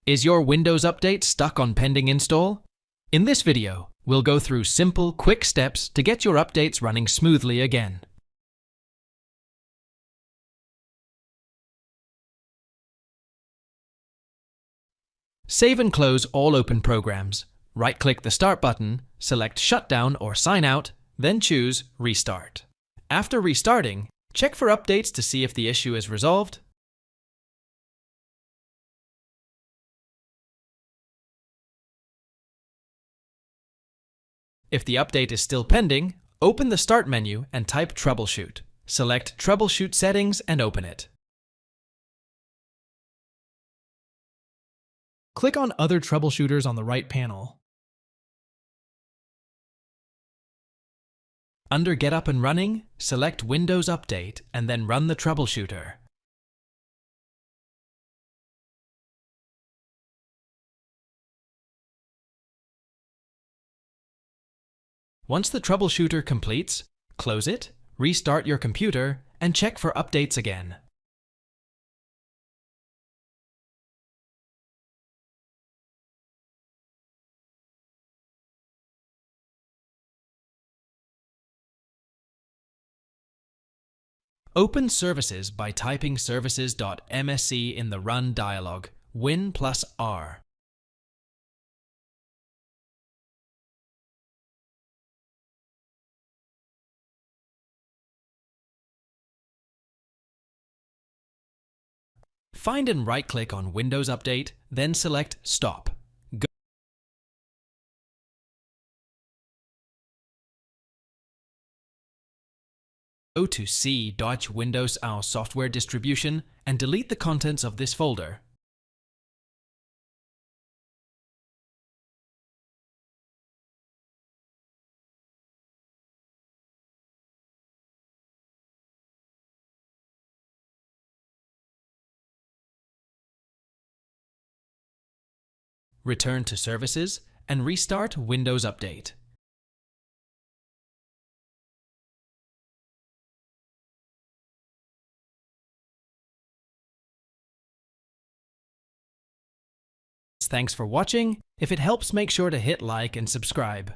Is your Windows update stuck on pending install? In this video, we'll go through simple, quick steps to get your updates running smoothly again. Save and close all open programs. Right-click the Start button, select Shutdown or Sign Out, then choose Restart. After restarting, check for updates to see if the issue is resolved. If the update is still pending, open the Start menu and type Troubleshoot. Select Troubleshoot Settings and open it. Click on Other Troubleshooters on the right panel. Under Get Up and Running, select Windows Update and then run the troubleshooter. Once the troubleshooter completes, close it, restart your computer, and check for updates again. Open Services by typing services.msc in the Run dialog, Win+R. Find and right-click on Windows Update, then select Stop. Go to C. Windows Our Software Distribution and delete the contents of this folder. Return to Services and restart Windows Update. Thanks for watching. If it helps, make sure to hit like and subscribe.